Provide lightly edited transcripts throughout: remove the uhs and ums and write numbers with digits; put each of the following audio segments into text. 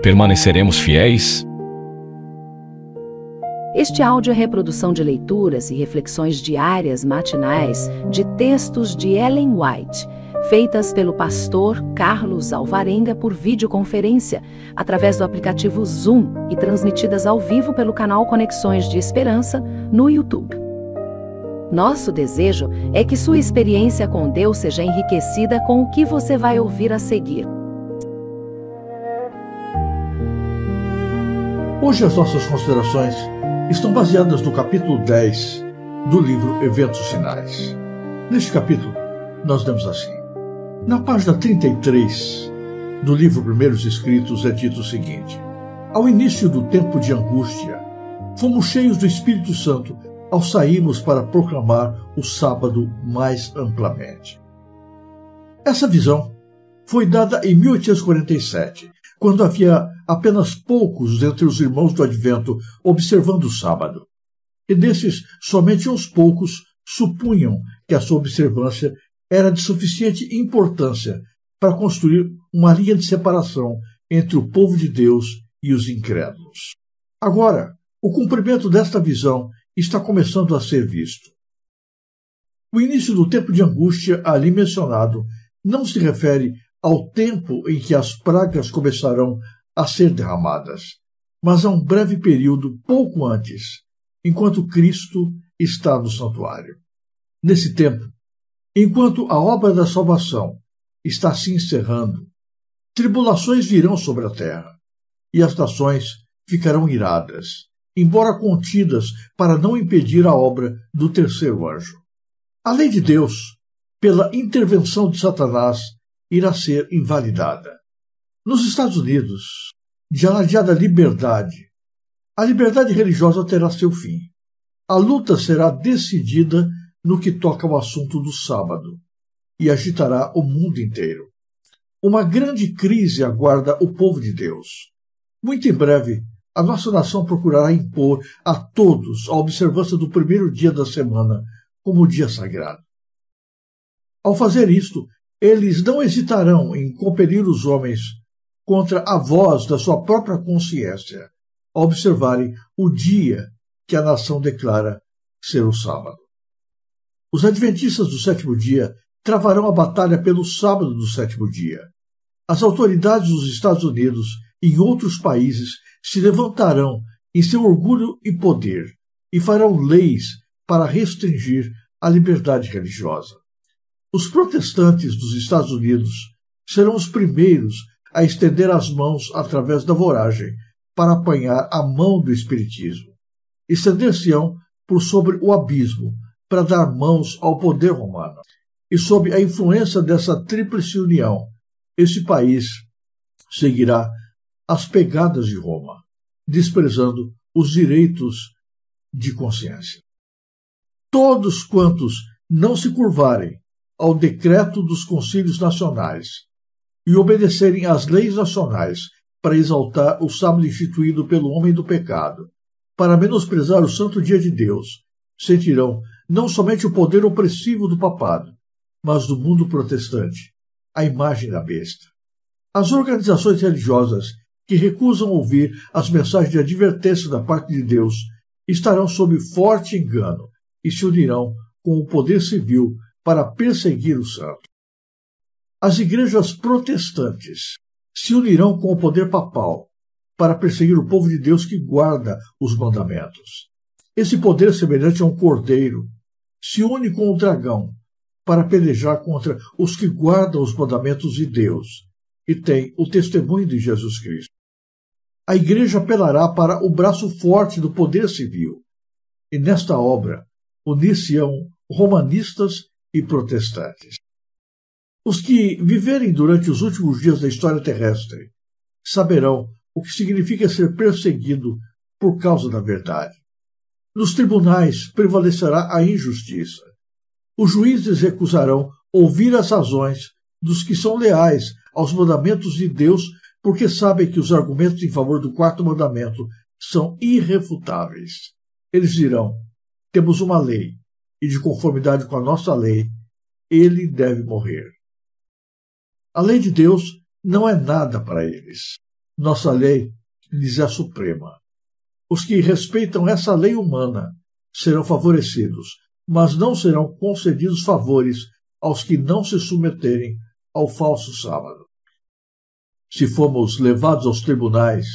permaneceremos fiéis? Este áudio é reprodução de leituras e reflexões diárias matinais de textos de Ellen White, feitas pelo pastor Carlos Alvarenga por videoconferência, através do aplicativo Zoom e transmitidas ao vivo pelo canal Conexões de Esperança no YouTube. Nosso desejo é que sua experiência com Deus seja enriquecida com o que você vai ouvir a seguir. Hoje as nossas considerações estão baseadas no capítulo 10 do livro Eventos Finais. Neste capítulo, nós lemos assim: na página 33 do livro Primeiros Escritos é dito o seguinte: ao início do tempo de angústia, fomos cheios do Espírito Santo ao sairmos para proclamar o sábado mais amplamente. Essa visão foi dada em 1847, quando havia apenas poucos dentre os irmãos do Advento observando o sábado. E desses, somente uns poucos supunham que a sua observância era de suficiente importância para construir uma linha de separação entre o povo de Deus e os incrédulos. Agora, o cumprimento desta visão está começando a ser visto. O início do tempo de angústia ali mencionado não se refere ao tempo em que as pragas começarão a ser derramadas, mas a um breve período pouco antes, enquanto Cristo está no santuário. Nesse tempo, enquanto a obra da salvação está se encerrando, tribulações virão sobre a terra, e as nações ficarão iradas, embora contidas para não impedir a obra do terceiro anjo. A lei de Deus, pela intervenção de Satanás, irá ser invalidada. Nos Estados Unidos, de alardeada liberdade, a liberdade religiosa terá seu fim. A luta será decidida no que toca ao assunto do sábado e agitará o mundo inteiro. Uma grande crise aguarda o povo de Deus. Muito em breve, a nossa nação procurará impor a todos a observância do primeiro dia da semana como dia sagrado. Ao fazer isto, eles não hesitarão em compelir os homens contra a voz da sua própria consciência, a observarem o dia que a nação declara ser o sábado. Os adventistas do sétimo dia travarão a batalha pelo sábado do sétimo dia. As autoridades dos Estados Unidos e em outros países se levantarão em seu orgulho e poder e farão leis para restringir a liberdade religiosa. Os protestantes dos Estados Unidos serão os primeiros a estender as mãos através da voragem para apanhar a mão do espiritismo. Estender-se-ão por sobre o abismo para dar mãos ao poder romano. E sob a influência dessa tríplice união, esse país seguirá as pegadas de Roma, desprezando os direitos de consciência. Todos quantos não se curvarem ao decreto dos concílios nacionais e obedecerem às leis nacionais para exaltar o sábado instituído pelo homem do pecado, para menosprezar o santo dia de Deus, sentirão não somente o poder opressivo do papado, mas do mundo protestante, a imagem da besta. As organizações religiosas que recusam ouvir as mensagens de advertência da parte de Deus estarão sob forte engano e se unirão com o poder civil para perseguir o santo. As igrejas protestantes se unirão com o poder papal para perseguir o povo de Deus que guarda os mandamentos. Esse poder, semelhante a um cordeiro, se une com o dragão para pelejar contra os que guardam os mandamentos de Deus e têm o testemunho de Jesus Cristo. A igreja apelará para o braço forte do poder civil, e nesta obra unir-se-ão romanistas e protestantes. Os que viverem durante os últimos dias da história terrestre saberão o que significa ser perseguido por causa da verdade. Nos tribunais prevalecerá a injustiça. Os juízes recusarão ouvir as razões dos que são leais aos mandamentos de Deus, porque sabem que os argumentos em favor do quarto mandamento são irrefutáveis. Eles dirão: temos uma lei, e de conformidade com a nossa lei, ele deve morrer. A lei de Deus não é nada para eles. Nossa lei lhes é suprema. Os que respeitam essa lei humana serão favorecidos, mas não serão concedidos favores aos que não se submeterem ao falso sábado. Se formos levados aos tribunais,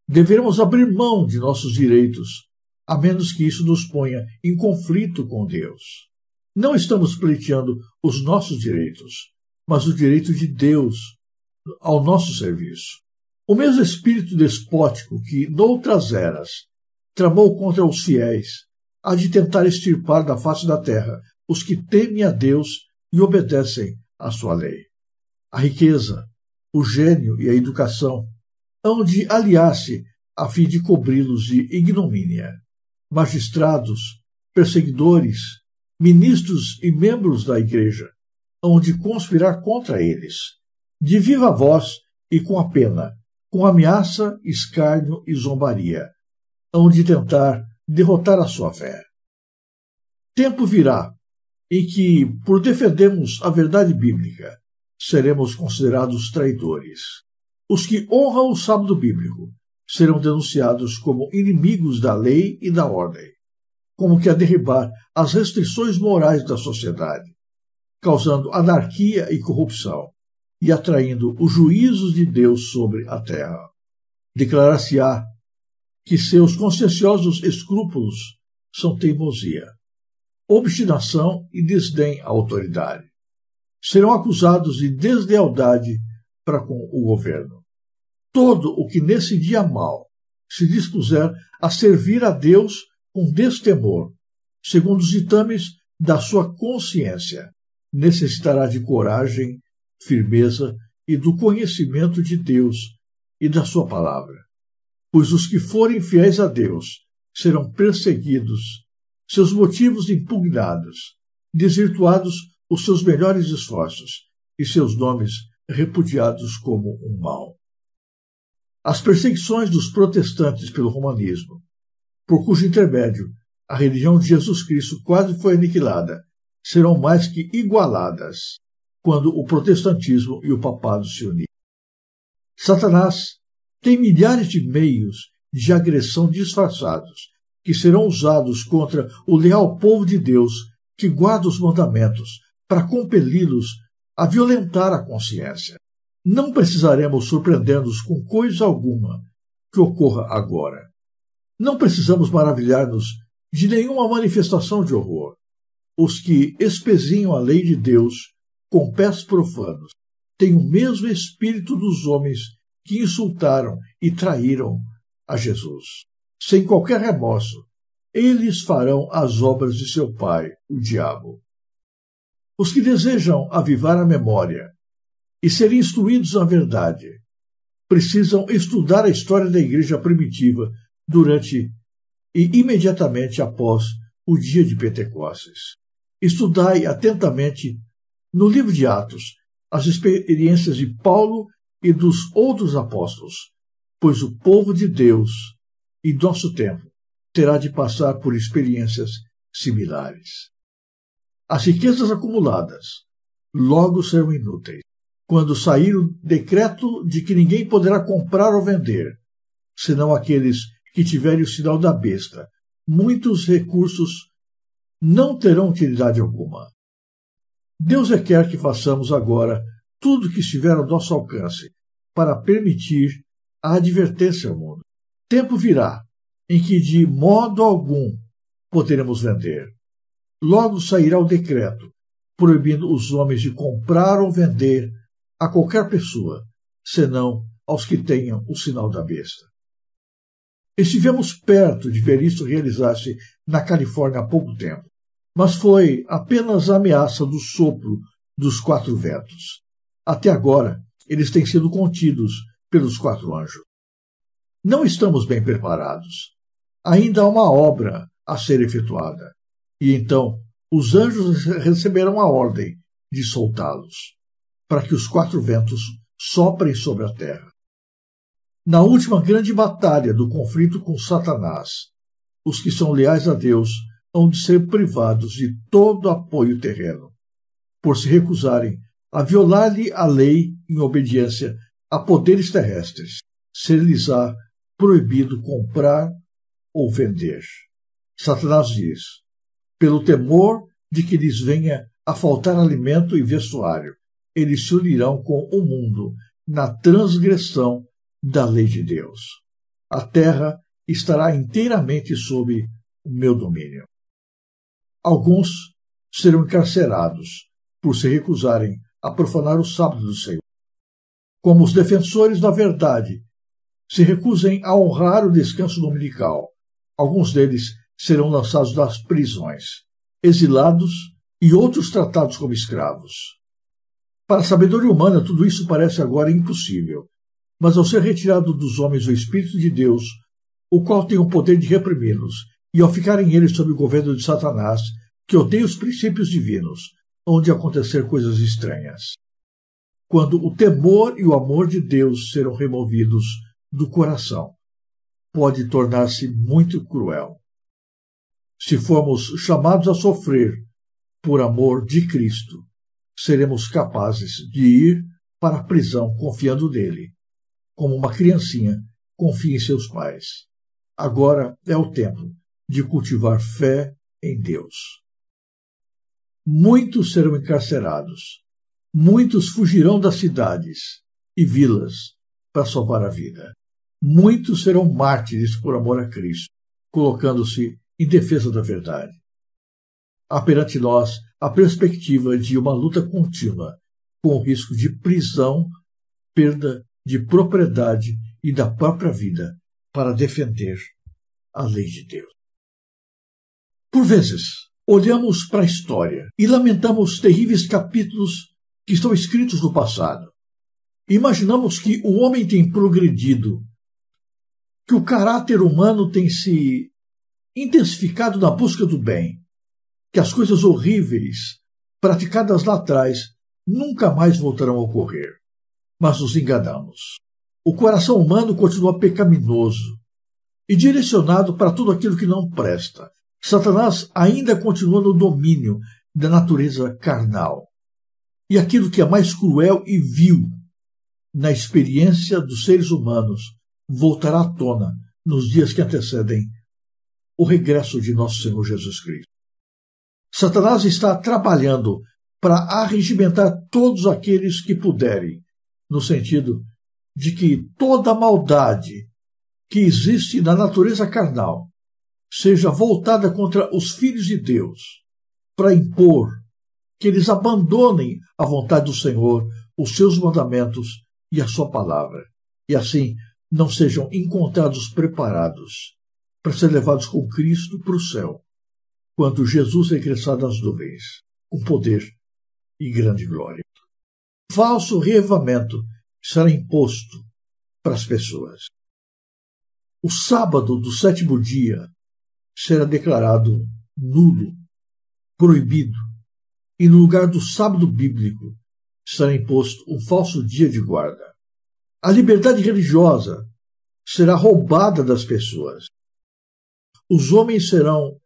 deveremos abrir mão de nossos direitos, a menos que isso nos ponha em conflito com Deus. Não estamos pleiteando os nossos direitos, mas o direito de Deus ao nosso serviço. O mesmo espírito despótico que, noutras eras, tramou contra os fiéis, há de tentar extirpar da face da terra os que temem a Deus e obedecem à sua lei. A riqueza, o gênio e a educação hão de aliar-se a fim de cobri-los de ignomínia. Magistrados, perseguidores, ministros e membros da igreja hão de conspirar contra eles, de viva voz e com a pena, com ameaça, escárnio e zombaria, hão de tentar derrotar a sua fé. Tempo virá em que, por defendermos a verdade bíblica, seremos considerados traidores. Os que honram o sábado bíblico serão denunciados como inimigos da lei e da ordem, como que a derribar as restrições morais da sociedade, causando anarquia e corrupção e atraindo os juízos de Deus sobre a terra. Declarar-se-á que seus conscienciosos escrúpulos são teimosia, obstinação e desdém à autoridade. Serão acusados de deslealdade para com o governo. Todo o que nesse dia mau se dispuser a servir a Deus com destemor, segundo os ditames da sua consciência, necessitará de coragem, firmeza e do conhecimento de Deus e da sua palavra. Pois os que forem fiéis a Deus serão perseguidos, seus motivos impugnados, desvirtuados os seus melhores esforços e seus nomes repudiados como um mal. As perseguições dos protestantes pelo romanismo, por cujo intermédio a religião de Jesus Cristo quase foi aniquilada, serão mais que igualadas quando o protestantismo e o papado se unirem. Satanás tem milhares de meios de agressão disfarçados que serão usados contra o leal povo de Deus que guarda os mandamentos para compeli-los a violentar a consciência. Não precisaremos surpreender-nos com coisa alguma que ocorra agora. Não precisamos maravilhar-nos de nenhuma manifestação de horror. Os que espezinham a lei de Deus com pés profanos têm o mesmo espírito dos homens que insultaram e traíram a Jesus. Sem qualquer remorso, eles farão as obras de seu pai, o diabo. Os que desejam avivar a memória e serem instruídos na verdade precisam estudar a história da igreja primitiva durante e imediatamente após o dia de Pentecostes. Estudai atentamente no livro de Atos as experiências de Paulo e dos outros apóstolos, pois o povo de Deus e nosso tempo terá de passar por experiências similares. As riquezas acumuladas logo serão inúteis, quando sair o decreto de que ninguém poderá comprar ou vender, senão aqueles que tiverem o sinal da besta. Muitos recursos não terão utilidade alguma. Deus quer que façamos agora tudo o que estiver ao nosso alcance para permitir a advertência ao mundo. Tempo virá em que de modo algum poderemos vender. Logo sairá o decreto proibindo os homens de comprar ou vender a qualquer pessoa, senão aos que tenham o sinal da besta. Estivemos perto de ver isso realizar-se na Califórnia há pouco tempo, mas foi apenas a ameaça do sopro dos 4 ventos. Até agora, eles têm sido contidos pelos 4 anjos. Não estamos bem preparados. Ainda há uma obra a ser efetuada, e então os anjos receberão a ordem de soltá-los, para que os 4 ventos soprem sobre a terra. Na última grande batalha do conflito com Satanás, os que são leais a Deus hão de ser privados de todo apoio terreno, por se recusarem a violar-lhe a lei em obediência a poderes terrestres. ser-lhes-á proibido comprar ou vender. Satanás diz: pelo temor de que lhes venha a faltar alimento e vestuário, eles se unirão com o mundo na transgressão da lei de Deus. A terra estará inteiramente sob o meu domínio. Alguns serão encarcerados por se recusarem a profanar o sábado do Senhor. Como os defensores da verdade se recusem a honrar o descanso dominical, alguns deles serão lançados das prisões, exilados e outros tratados como escravos. Para a sabedoria humana, tudo isso parece agora impossível, mas ao ser retirado dos homens o Espírito de Deus, o qual tem o poder de reprimi-los, e ao ficarem eles sob o governo de Satanás, que odeia os princípios divinos, onde acontecer coisas estranhas. Quando o temor e o amor de Deus serão removidos do coração, pode tornar-se muito cruel. Se formos chamados a sofrer por amor de Cristo, seremos capazes de ir para a prisão confiando nele, como uma criancinha confia em seus pais. Agora é o tempo de cultivar fé em Deus. Muitos serão encarcerados, muitos fugirão das cidades e vilas para salvar a vida. Muitos serão mártires por amor a Cristo, colocando-se em defesa da verdade. Há perante nós a perspectiva de uma luta contínua, com o risco de prisão, perda de propriedade e da própria vida para defender a lei de Deus. Por vezes, olhamos para a história e lamentamos terríveis capítulos que estão escritos no passado. Imaginamos que o homem tem progredido, que o caráter humano tem se intensificado na busca do bem, que as coisas horríveis praticadas lá atrás nunca mais voltarão a ocorrer. Mas nos enganamos. O coração humano continua pecaminoso e direcionado para tudo aquilo que não presta. Satanás ainda continua no domínio da natureza carnal. E aquilo que é mais cruel e vil na experiência dos seres humanos voltará à tona nos dias que antecedem o regresso de nosso Senhor Jesus Cristo. Satanás está trabalhando para arregimentar todos aqueles que puderem, no sentido de que toda maldade que existe na natureza carnal seja voltada contra os filhos de Deus, para impor que eles abandonem a vontade do Senhor, os seus mandamentos e a sua palavra, e assim não sejam encontrados preparados para ser levados com Cristo para o céu, quando Jesus regressar das nuvens, com poder e grande glória. Falso reavivamento será imposto para as pessoas. O sábado do 7º dia será declarado nulo, proibido, e no lugar do sábado bíblico será imposto um falso dia de guarda. A liberdade religiosa será roubada das pessoas. Os homens serão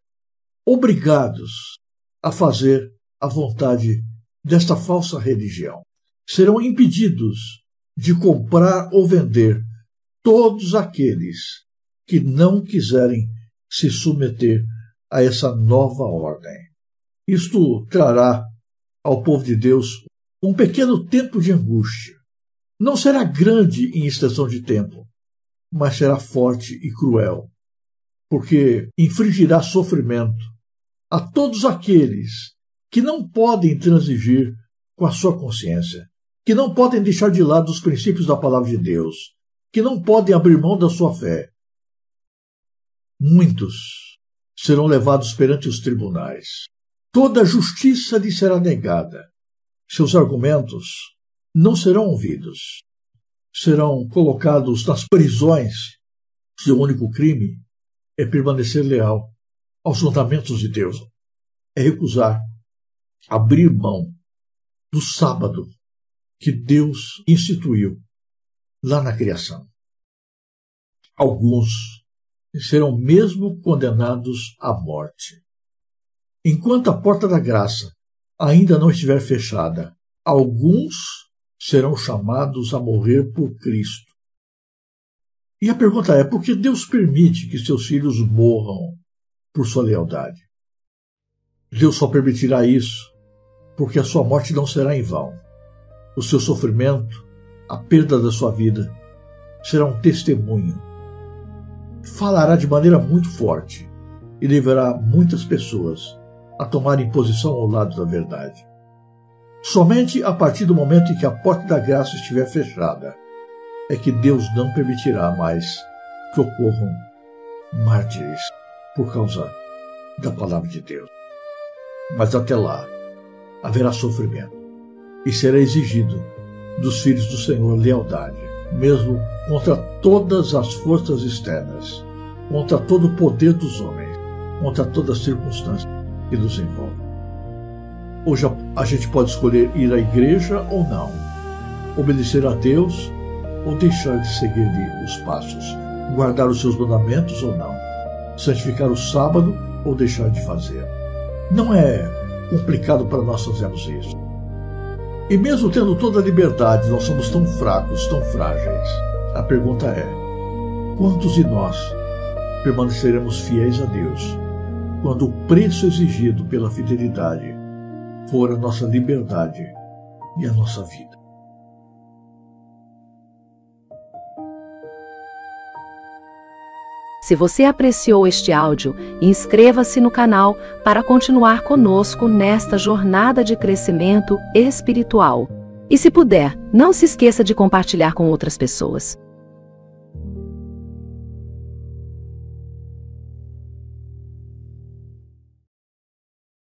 obrigados a fazer a vontade desta falsa religião. Serão impedidos de comprar ou vender todos aqueles que não quiserem se submeter a essa nova ordem. Isto trará ao povo de Deus um pequeno tempo de angústia. Não será grande em extensão de tempo, mas será forte e cruel, porque infligirá sofrimento a todos aqueles que não podem transigir com a sua consciência, que não podem deixar de lado os princípios da palavra de Deus, que não podem abrir mão da sua fé. Muitos serão levados perante os tribunais. Toda a justiça lhes será negada. Seus argumentos não serão ouvidos. Serão colocados nas prisões. Seu único crime é permanecer leal aos mandamentos de Deus. É recusar abrir mão do sábado que Deus instituiu lá na criação. Alguns serão mesmo condenados à morte. Enquanto a porta da graça ainda não estiver fechada, alguns serão chamados a morrer por Cristo. E a pergunta é: por que Deus permite que seus filhos morram por sua lealdade? Deus só permitirá isso porque a sua morte não será em vão. O seu sofrimento, a perda da sua vida, será um testemunho. Falará de maneira muito forte e levará muitas pessoas a tomarem posição ao lado da verdade. Somente a partir do momento em que a porta da graça estiver fechada é que Deus não permitirá mais que ocorram mártires por causa da palavra de Deus. Mas até lá haverá sofrimento e será exigido dos filhos do Senhor lealdade, mesmo contra todas as forças externas, contra todo o poder dos homens, contra toda a circunstância que nos envolve. Hoje a gente pode escolher ir à igreja ou não, obedecer a Deus ou deixar de seguir-lhe os passos, guardar os seus mandamentos ou não, santificar o sábado ou deixar de fazer. Não é complicado para nós fazermos isso. E mesmo tendo toda a liberdade, nós somos tão fracos, tão frágeis. A pergunta é: quantos de nós permaneceremos fiéis a Deus quando o preço exigido pela fidelidade for a nossa liberdade e a nossa vida? Se você apreciou este áudio, inscreva-se no canal para continuar conosco nesta jornada de crescimento espiritual. E se puder, não se esqueça de compartilhar com outras pessoas.